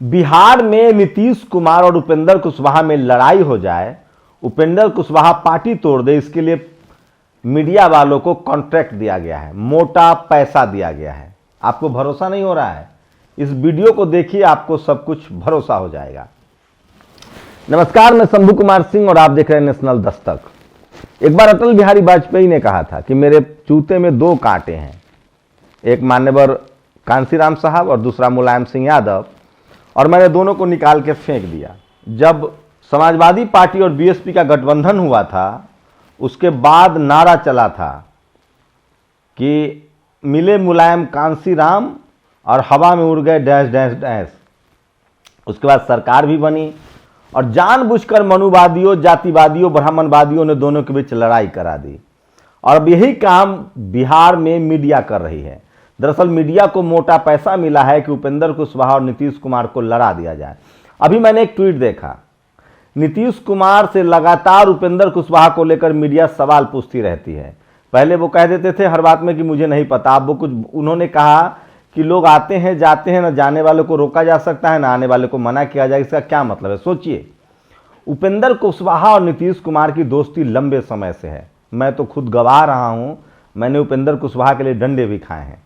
बिहार में नीतीश कुमार और उपेंद्र कुशवाहा में लड़ाई हो जाए, उपेंद्र कुशवाहा पार्टी तोड़ दे, इसके लिए मीडिया वालों को कॉन्ट्रैक्ट दिया गया है, मोटा पैसा दिया गया है। आपको भरोसा नहीं हो रहा है? इस वीडियो को देखिए, आपको सब कुछ भरोसा हो जाएगा। नमस्कार, मैं शंभू कुमार सिंह और आप देख रहे हैं नेशनल दस्तक। एक बार अटल बिहारी वाजपेयी ने कहा था कि मेरे जूते में दो कांटे हैं, एक मान्यवर कांसीराम साहब और दूसरा मुलायम सिंह यादव, और मैंने दोनों को निकाल के फेंक दिया। जब समाजवादी पार्टी और बीएसपी का गठबंधन हुआ था, उसके बाद नारा चला था कि मिले मुलायम कांसीराम और हवा में उड़ गए डैश डैश डैश। उसके बाद सरकार भी बनी और जानबूझकर मनुवादियों, जातिवादियों, ब्राह्मणवादियों ने दोनों के बीच लड़ाई करा दी। और अब यही काम बिहार में मीडिया कर रही है। दरअसल मीडिया को मोटा पैसा मिला है कि उपेंद्र कुशवाहा और नीतीश कुमार को लड़ा दिया जाए। अभी मैंने एक ट्वीट देखा, नीतीश कुमार से लगातार उपेंद्र कुशवाहा को लेकर मीडिया सवाल पूछती रहती है। पहले वो कह देते थे हर बात में कि मुझे नहीं पता। अब वो कुछ उन्होंने कहा कि लोग आते हैं जाते हैं, ना जाने वाले को रोका जा सकता है, ना आने वाले को मना किया जाए। इसका क्या मतलब है? सोचिए, उपेंद्र कुशवाहा और नीतीश कुमार की दोस्ती लंबे समय से है। मैं तो खुद गवाह रहा हूं, मैंने उपेंद्र कुशवाहा के लिए डंडे भी खाए हैं।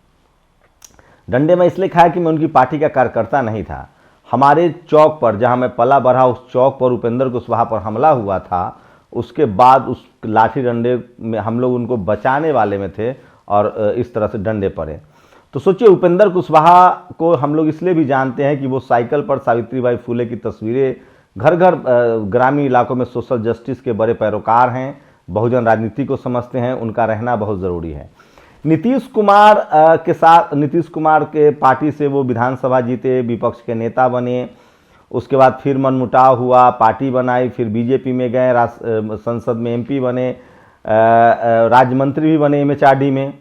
डंडे में इसलिए खाया कि मैं उनकी पार्टी का कार्यकर्ता नहीं था। हमारे चौक पर, जहां मैं पला बढ़ा, उस चौक पर उपेंद्र कुशवाहा पर हमला हुआ था। उसके बाद उस लाठी डंडे में हम लोग उनको बचाने वाले में थे और इस तरह से डंडे पड़े। तो सोचिए, उपेंद्र कुशवाहा को हम लोग इसलिए भी जानते हैं कि वो साइकिल पर सावित्रीबाई फुले की तस्वीरें, घर घर ग्रामीण इलाकों में सोशल जस्टिस के बड़े पैरोकार हैं, बहुजन राजनीति को समझते हैं, उनका रहना बहुत ज़रूरी है। नीतीश कुमार नीतीश कुमार के पार्टी से वो विधानसभा जीते, विपक्ष के नेता बने। उसके बाद फिर मनमुटाव हुआ, पार्टी बनाई, फिर बीजेपी में गए, संसद में एमपी बने, राज्य मंत्री भी बने एमएचआरडी में।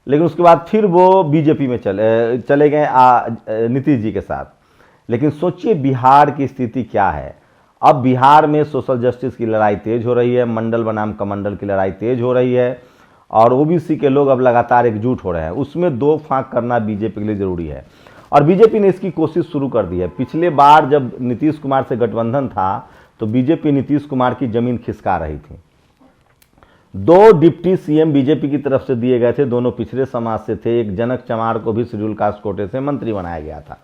लेकिन उसके बाद फिर वो बीजेपी में चले गए नीतीश जी के साथ। लेकिन सोचिए बिहार की स्थिति क्या है। अब बिहार में सोशल जस्टिस की लड़ाई तेज हो रही है, मंडल बनाम कमंडल की लड़ाई तेज हो रही है और ओबीसी के लोग अब लगातार एकजुट हो रहे हैं। उसमें दो फांक करना बीजेपी के लिए जरूरी है और बीजेपी ने इसकी कोशिश शुरू कर दी है। पिछले बार जब नीतीश कुमार से गठबंधन था तो बीजेपी नीतीश कुमार की जमीन खिसका रही थी। 2 डिप्टी सीएम बीजेपी की तरफ से दिए गए थे, दोनों पिछड़े समाज से थे। एक जनक चमार को भी शेड्यूल कास्ट कोटे से मंत्री बनाया गया था।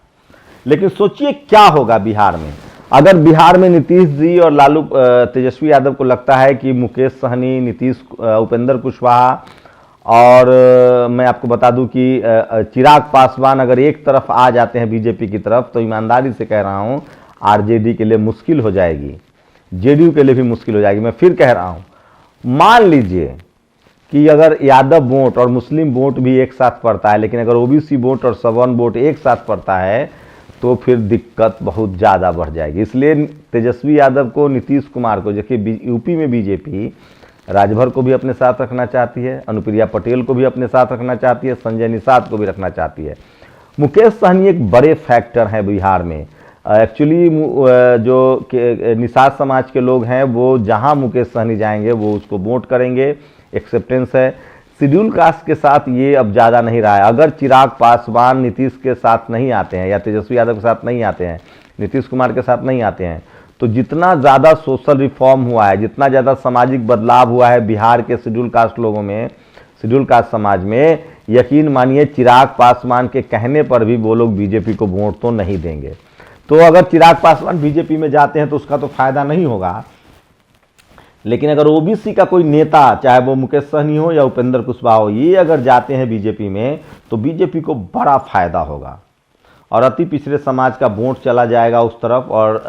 लेकिन सोचिए क्या होगा बिहार में अगर बिहार में नीतीश जी और लालू तेजस्वी यादव को लगता है कि मुकेश सहनी, उपेंद्र कुशवाहा और मैं आपको बता दूं कि चिराग पासवान अगर एक तरफ आ जाते हैं बीजेपी की तरफ, तो ईमानदारी से कह रहा हूं आरजेडी के लिए मुश्किल हो जाएगी, जेडीयू के लिए भी मुश्किल हो जाएगी। मैं फिर कह रहा हूं, मान लीजिए कि अगर यादव वोट और मुस्लिम वोट भी एक साथ पड़ता है, लेकिन अगर ओबीसी वोट और सवर्ण वोट एक साथ पड़ता है तो फिर दिक्कत बहुत ज़्यादा बढ़ जाएगी। इसलिए तेजस्वी यादव को, नीतीश कुमार को, देखिए यूपी में बीजेपी राजभर को भी अपने साथ रखना चाहती है, अनुप्रिया पटेल को भी अपने साथ रखना चाहती है, संजय निषाद को भी रखना चाहती है। मुकेश सहनी एक बड़े फैक्टर हैं बिहार में। एक्चुअली जो निषाद समाज के लोग हैं वो जहां मुकेश सहनी जाएंगे वो उसको वोट करेंगे, एक्सेप्टेंस है। शेड्यूल कास्ट के साथ ये अब ज़्यादा नहीं रहा है। अगर चिराग पासवान नीतीश के साथ नहीं आते हैं या तेजस्वी यादव के साथ नहीं आते हैं, नीतीश कुमार के साथ नहीं आते हैं, तो जितना ज़्यादा सोशल रिफॉर्म हुआ है, जितना ज़्यादा सामाजिक बदलाव हुआ है बिहार के शेड्यूल कास्ट लोगों में, शेड्यूल कास्ट समाज में, यकीन मानिए चिराग पासवान के कहने पर भी वो लोग बीजेपी को वोट तो नहीं देंगे। तो अगर चिराग पासवान बीजेपी में जाते हैं तो उसका तो फायदा नहीं होगा। लेकिन अगर ओबीसी का कोई नेता, चाहे वो मुकेश सहनी हो या उपेंद्र कुशवाहा हो, ये अगर जाते हैं बीजेपी में तो बीजेपी को बड़ा फायदा होगा और अति पिछड़े समाज का वोट चला जाएगा उस तरफ। और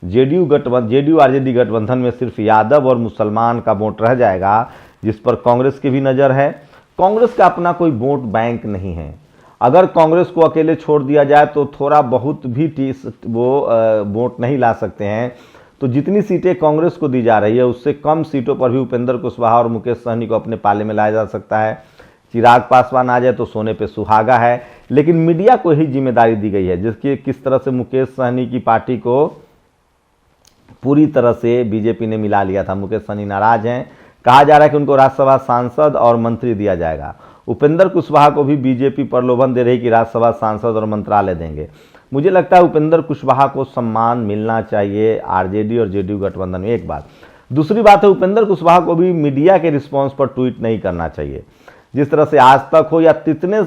जेडीयू आरजेडी गठबंधन में सिर्फ यादव और मुसलमान का वोट रह जाएगा, जिस पर कांग्रेस की भी नज़र है। कांग्रेस का अपना कोई वोट बैंक नहीं है। अगर कांग्रेस को अकेले छोड़ दिया जाए तो थोड़ा बहुत भी वो वोट नहीं ला सकते हैं। तो जितनी सीटें कांग्रेस को दी जा रही है उससे कम सीटों पर भी उपेंद्र कुशवाहा और मुकेश सहनी को अपने पाले में लाया जा सकता है। चिराग पासवान आ जाए तो सोने पे सुहागा है। लेकिन मीडिया को ही जिम्मेदारी दी गई है, जिसकी किस तरह से मुकेश सहनी की पार्टी को पूरी तरह से बीजेपी ने मिला लिया था। मुकेश सहनी नाराज हैं, कहा जा रहा है कि उनको राज्यसभा सांसद और मंत्री दिया जाएगा। उपेंद्र कुशवाहा को भी बीजेपी प्रलोभन दे रही कि राज्यसभा सांसद और मंत्रालय देंगे। मुझे लगता है उपेंद्र कुशवाहा को सम्मान मिलना चाहिए आरजेडी और जेडीयू गठबंधन में, एक बात। दूसरी बात है, उपेंद्र कुशवाहा को भी मीडिया के रिस्पांस पर ट्वीट नहीं करना चाहिए। जिस तरह से आज तक हो या तितने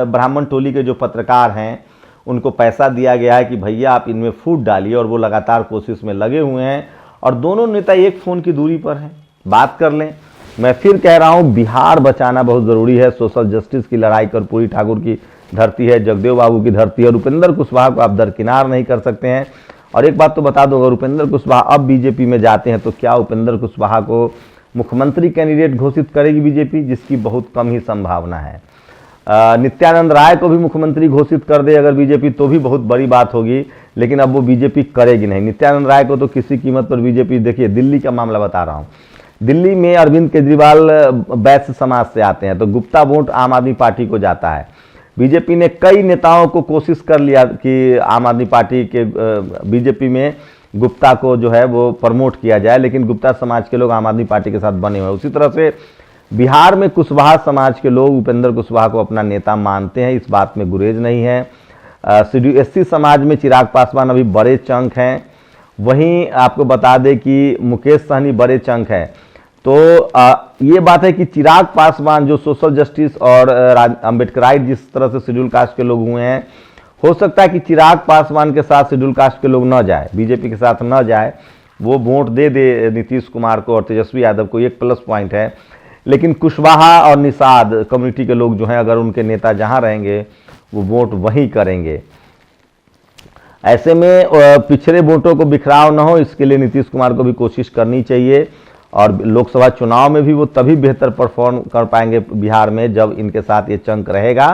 ब्राह्मण टोली के जो पत्रकार हैं उनको पैसा दिया गया है कि भैया आप इनमें फूट डालिए, और वो लगातार कोशिश में लगे हुए हैं, और दोनों नेता एक फोन की दूरी पर हैं, बात कर लें। मैं फिर कह रहा हूं, बिहार बचाना बहुत जरूरी है। सोशल जस्टिस की लड़ाई कर्पूरी ठाकुर की धरती है, जगदेव बाबू की धरती है, और उपेंद्र कुशवाहा को आप दरकिनार नहीं कर सकते हैं। और एक बात तो बता दो, अगर उपेंद्र कुशवाहा अब बीजेपी में जाते हैं तो क्या उपेंद्र कुशवाहा को मुख्यमंत्री कैंडिडेट घोषित करेगी बीजेपी, जिसकी बहुत कम ही संभावना है। नित्यानंद राय को भी मुख्यमंत्री घोषित कर दे अगर बीजेपी, तो भी बहुत बड़ी बात होगी, लेकिन अब वो बीजेपी करेगी नहीं। नित्यानंद राय को तो किसी कीमत पर बीजेपी, देखिए दिल्ली का मामला बता रहा हूँ, दिल्ली में अरविंद केजरीवाल वैश्य समाज से आते हैं, तो गुप्ता वोट आम आदमी पार्टी को जाता है। बीजेपी ने कई नेताओं को कोशिश कर लिया कि आम आदमी पार्टी के बीजेपी में गुप्ता को जो है वो प्रमोट किया जाए, लेकिन गुप्ता समाज के लोग आम आदमी पार्टी के साथ बने हुए हैं। उसी तरह से बिहार में कुशवाहा समाज के लोग उपेंद्र कुशवाहा को अपना नेता मानते हैं, इस बात में गुरेज नहीं है। एससी समाज में चिराग पासवान अभी बड़े चंक हैं, वहीं आपको बता दें कि मुकेश सहनी बड़े चंक हैं। तो ये बात है कि चिराग पासवान जो सोशल जस्टिस और अम्बेडकराइट जिस तरह से शेड्यूल कास्ट के लोग हुए हैं, हो सकता है कि चिराग पासवान के साथ शेड्यूल कास्ट के लोग न जाए, बीजेपी के साथ न जाए, वो वोट दे दे नीतीश कुमार को और तेजस्वी यादव को, एक प्लस पॉइंट है। लेकिन कुशवाहा और निषाद कम्युनिटी के लोग जो हैं, अगर उनके नेता जहां रहेंगे वो वोट वहीं करेंगे। ऐसे में पिछड़े वोटों को बिखराव न हो, इसके लिए नीतीश कुमार को भी कोशिश करनी चाहिए, और लोकसभा चुनाव में भी वो तभी बेहतर परफॉर्म कर पाएंगे बिहार में जब इनके साथ ये चंक रहेगा।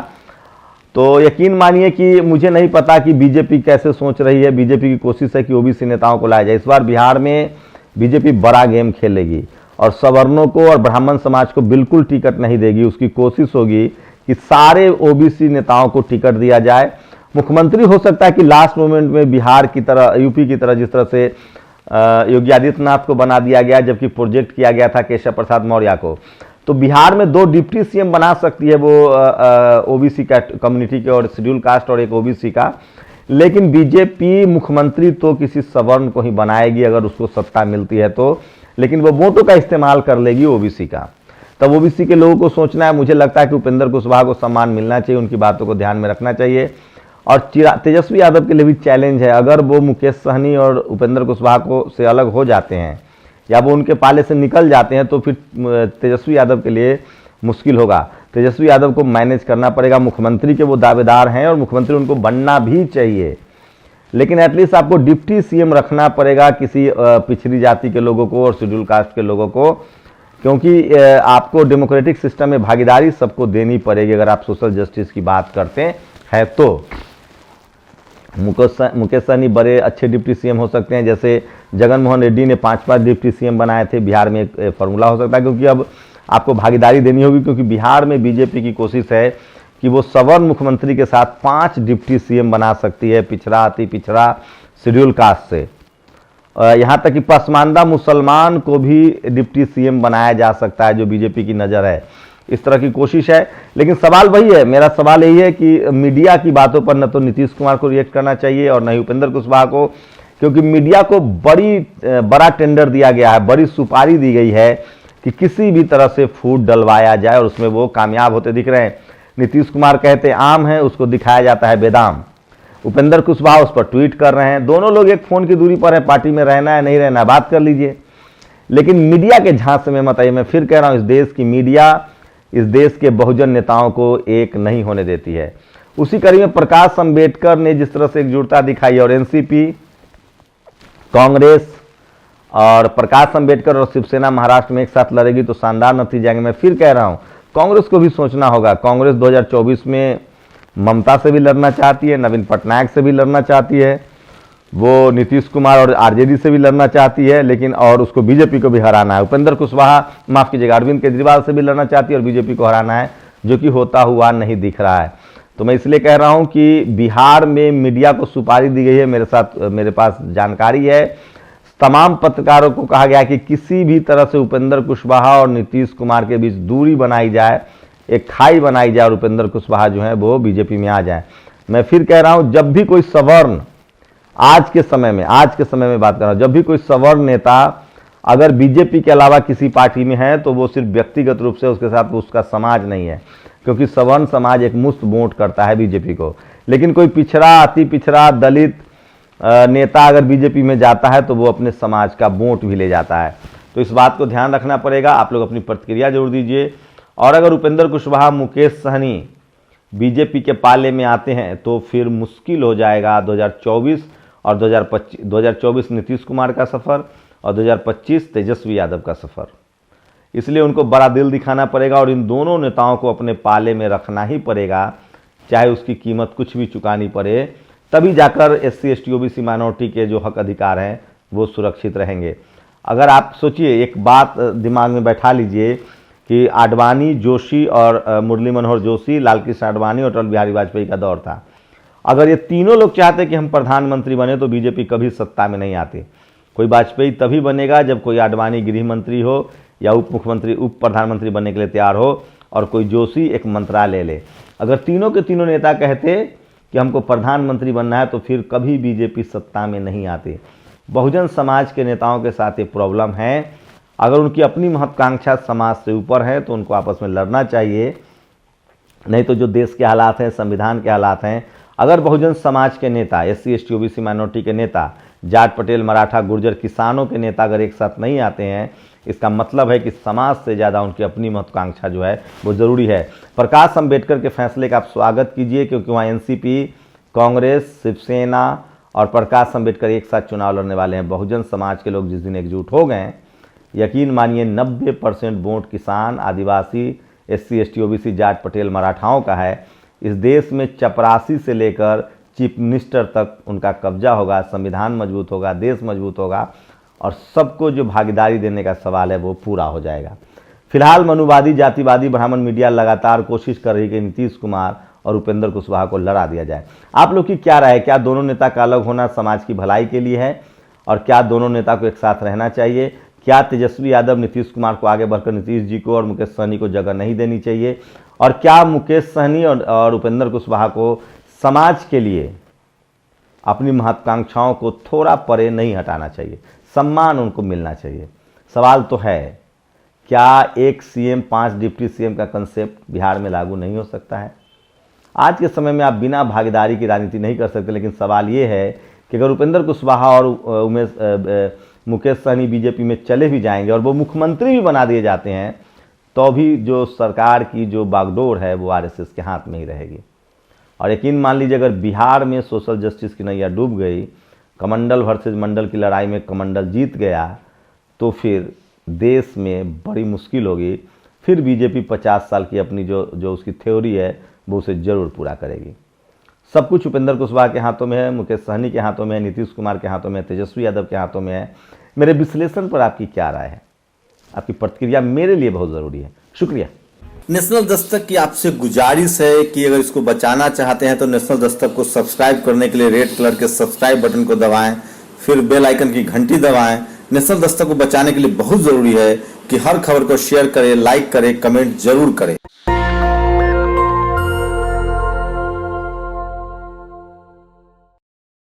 तो यकीन मानिए कि मुझे नहीं पता कि बीजेपी कैसे सोच रही है। बीजेपी की कोशिश है कि ओबीसी नेताओं को लाया जाए। इस बार बिहार में बीजेपी बड़ा गेम खेलेगी और सवर्णों को और ब्राह्मण समाज को बिल्कुल टिकट नहीं देगी। उसकी कोशिश होगी कि सारे ओबीसी नेताओं को टिकट दिया जाए। मुख्यमंत्री हो सकता है कि लास्ट मोमेंट में बिहार की तरह, यूपी की तरह, जिस तरह से योगी आदित्यनाथ को बना दिया गया जबकि प्रोजेक्ट किया गया था केशव प्रसाद मौर्य को, तो बिहार में 2 डिप्टी सीएम बना सकती है वो ओबीसी का कम्युनिटी के, और शेड्यूल कास्ट और एक ओबीसी का। लेकिन बीजेपी मुख्यमंत्री तो किसी सवर्ण को ही बनाएगी अगर उसको सत्ता मिलती है तो, लेकिन वो वोटों का इस्तेमाल कर लेगी ओबीसी का। तब ओबीसी के लोगों को सोचना है। मुझे लगता है कि उपेंद्र कुशवाहा को सम्मान मिलना चाहिए, उनकी बातों को ध्यान में रखना चाहिए। और तेजस्वी यादव के लिए भी चैलेंज है, अगर वो मुकेश सहनी और उपेंद्र कुशवाहा को से अलग हो जाते हैं या वो उनके पाले से निकल जाते हैं तो फिर तेजस्वी यादव के लिए मुश्किल होगा। तेजस्वी यादव को मैनेज करना पड़ेगा। मुख्यमंत्री के वो दावेदार हैं और मुख्यमंत्री उनको बनना भी चाहिए, लेकिन एटलीस्ट आपको डिप्टी सीएम रखना पड़ेगा किसी पिछड़ी जाति के लोगों को और शेड्यूल कास्ट के लोगों को, क्योंकि आपको डेमोक्रेटिक सिस्टम में भागीदारी सबको देनी पड़ेगी अगर आप सोशल जस्टिस की बात करते हैं तो। मुकेश सहनी बड़े अच्छे डिप्टी सीएम हो सकते हैं, जैसे जगन मोहन रेड्डी ने 5 डिप्टी सीएम बनाए थे। बिहार में एक फॉर्मूला हो सकता है, क्योंकि अब आपको भागीदारी देनी होगी, क्योंकि बिहार में बीजेपी की कोशिश है कि वो सवर्ण मुख्यमंत्री के साथ 5 डिप्टी सीएम बना सकती है, पिछड़ा, अति पिछड़ा, शेड्यूल कास्ट से। यहाँ तक कि पसमानदा मुसलमान को भी डिप्टी सीएम बनाया जा सकता है, जो बीजेपी की नज़र है। इस तरह की कोशिश है, लेकिन सवाल वही है, मेरा सवाल यही है कि मीडिया की बातों पर न तो नीतीश कुमार को रिएक्ट करना चाहिए और न ही उपेंद्र कुशवाहा को, क्योंकि मीडिया को बड़ा टेंडर दिया गया है, बड़ी सुपारी दी गई है कि किसी भी तरह से फूट डलवाया जाए, और उसमें वो कामयाब होते दिख रहे हैं। नीतीश कुमार कहते आम है, उसको दिखाया जाता है बेदाम। उपेंद्र कुशवाहा उस पर ट्वीट कर रहे हैं। दोनों लोग एक फोन की दूरी पर हैं, पार्टी में रहना है नहीं रहना है बात कर लीजिए, लेकिन मीडिया के झांसे में मत आइए। मैं फिर कह रहा हूं, इस देश की मीडिया इस देश के बहुजन नेताओं को एक नहीं होने देती है। उसी कड़ी में प्रकाश अम्बेडकर ने जिस तरह से एकजुटता दिखाई, और एनसीपी, कांग्रेस और प्रकाश अम्बेडकर और शिवसेना महाराष्ट्र में एक साथ लड़ेगी तो शानदार नतीजे आएंगे। मैं फिर कह रहा हूं, कांग्रेस को भी सोचना होगा। कांग्रेस 2024 में ममता से भी लड़ना चाहती है, नवीन पटनायक से भी लड़ना चाहती है, वो नीतीश कुमार और आरजेडी से भी लड़ना चाहती है, लेकिन और उसको बीजेपी को भी हराना है। उपेंद्र कुशवाहा, माफ कीजिएगा, अरविंद केजरीवाल से भी लड़ना चाहती है और बीजेपी को हराना है, जो कि होता हुआ नहीं दिख रहा है। तो मैं इसलिए कह रहा हूं कि बिहार में मीडिया को सुपारी दी गई है। मेरे पास जानकारी है, तमाम पत्रकारों को कहा गया कि किसी भी तरह से उपेंद्र कुशवाहा और नीतीश कुमार के बीच दूरी बनाई जाए, एक खाई बनाई जाए और उपेंद्र कुशवाहा जो है वो बीजेपी में आ जाए। मैं फिर कह रहा हूं, जब भी कोई सवर्ण, आज के समय में बात कर रहा हूं, जब भी कोई सवर्ण नेता अगर बीजेपी के अलावा किसी पार्टी में है तो वो सिर्फ व्यक्तिगत रूप से उसके साथ उसका समाज नहीं है, क्योंकि सवर्ण समाज एक मुफ्त वोट करता है बीजेपी को। लेकिन कोई पिछड़ा, अति पिछड़ा, दलित नेता अगर बीजेपी में जाता है तो वो अपने समाज का वोट भी ले जाता है। तो इस बात को ध्यान रखना पड़ेगा। आप लोग अपनी प्रतिक्रिया जरूर दीजिए। और अगर उपेंद्र कुशवाहा, मुकेश सहनी बीजेपी के पाले में आते हैं तो फिर मुश्किल हो जाएगा 2024 और 2024 नीतीश कुमार का सफ़र और 2025 तेजस्वी यादव का सफ़र। इसलिए उनको बड़ा दिल दिखाना पड़ेगा और इन दोनों नेताओं को अपने पाले में रखना ही पड़ेगा, चाहे उसकी कीमत कुछ भी चुकानी पड़े। तभी जाकर SC ST OBC माइनॉरिटी के जो हक अधिकार हैं वो सुरक्षित रहेंगे। अगर आप सोचिए, एक बात दिमाग में बैठा लीजिए कि आडवाणी, जोशी और मुरली मनोहर जोशी, लाल कृष्ण आडवाणी और अटल बिहारी वाजपेयी का दौर था। अगर ये तीनों लोग चाहते कि हम प्रधानमंत्री बने तो बीजेपी कभी सत्ता में नहीं आती। कोई वाजपेयी तभी बनेगा जब कोई आडवाणी गृह मंत्री हो या उप प्रधानमंत्री बनने के लिए तैयार हो और कोई जोशी एक मंत्रालय ले। अगर तीनों के तीनों नेता कहते कि हमको प्रधानमंत्री बनना है तो फिर कभी बीजेपी सत्ता में नहीं आती। बहुजन समाज के नेताओं के साथ ये प्रॉब्लम है। अगर उनकी अपनी महत्वाकांक्षा समाज से ऊपर है तो उनको आपस में लड़ना चाहिए, नहीं तो जो देश के हालात हैं, संविधान के हालात हैं, अगर बहुजन समाज के नेता, SC ST OBC माइनॉरिटी के नेता, जाट, पटेल, मराठा, गुर्जर, किसानों के नेता अगर एक साथ नहीं आते हैं, इसका मतलब है कि समाज से ज़्यादा उनकी अपनी महत्वाकांक्षा जो है वो ज़रूरी है। प्रकाश अम्बेडकर के फैसले का आप स्वागत कीजिए, क्योंकि वहाँ NCP, कांग्रेस, शिवसेना और प्रकाश अम्बेडकर एक साथ चुनाव लड़ने वाले हैं। बहुजन समाज के लोग जिस दिन एकजुट हो गए, यकीन मानिए 90% वोट किसान, आदिवासी, SC ST OBC, Jat, Patel, मराठाओं का है। इस देश में चपरासी से लेकर चीफ मिनिस्टर तक उनका कब्जा होगा, संविधान मजबूत होगा, देश मजबूत होगा और सबको जो भागीदारी देने का सवाल है वो पूरा हो जाएगा। फिलहाल मनुवादी, जातिवादी, ब्राह्मण मीडिया लगातार कोशिश कर रही है कि नीतीश कुमार और उपेंद्र कुशवाहा को लड़ा दिया जाए। आप लोग की क्या राय है? क्या दोनों नेता का अलग होना समाज की भलाई के लिए है और क्या दोनों नेता को एक साथ रहना चाहिए? क्या तेजस्वी यादव नीतीश कुमार को आगे बढ़कर नीतीश जी को और मुकेश सहनी को जगह नहीं देनी चाहिए? और क्या मुकेश सहनी और उपेंद्र कुशवाहा को समाज के लिए अपनी महत्वाकांक्षाओं को थोड़ा परे नहीं हटाना चाहिए? सम्मान उनको मिलना चाहिए। सवाल तो है, क्या एक CM 5 डिप्टी CM का कंसेप्ट बिहार में लागू नहीं हो सकता है? आज के समय में आप बिना भागीदारी की राजनीति नहीं कर सकते, लेकिन सवाल ये है कि अगर उपेंद्र कुशवाहा और मुकेश सहनी बीजेपी में चले भी जाएंगे और वो मुख्यमंत्री भी बना दिए जाते हैं, तो भी जो सरकार की जो बागडोर है वो RSS के हाथ में ही रहेगी। और यकीन मान लीजिए, अगर बिहार में सोशल जस्टिस की नैया डूब गई, कमंडल वर्सेज मंडल की लड़ाई में कमंडल जीत गया, तो फिर देश में बड़ी मुश्किल होगी। फिर बीजेपी 50 साल की अपनी जो उसकी थ्योरी है वो उसे जरूर पूरा करेगी। सब कुछ उपेंद्र कुशवाहा के हाथों में है, मुकेश सहनी के हाथों में है, नीतीश कुमार के हाथों में है, तेजस्वी यादव के हाथों में है। मेरे विश्लेषण पर आपकी क्या राय है? आपकी प्रतिक्रिया मेरे लिए बहुत ज़रूरी है। शुक्रिया। नेशनल दस्तक की आपसे गुजारिश है कि अगर इसको बचाना चाहते हैं तो नेशनल दस्तक को सब्सक्राइब करने के लिए रेड कलर के सब्सक्राइब बटन को दबाएं, फिर बेल आइकन की घंटी दबाएं। नेशनल दस्तक को बचाने के लिए बहुत जरूरी है कि हर खबर को शेयर करें, लाइक करें, कमेंट जरूर करें।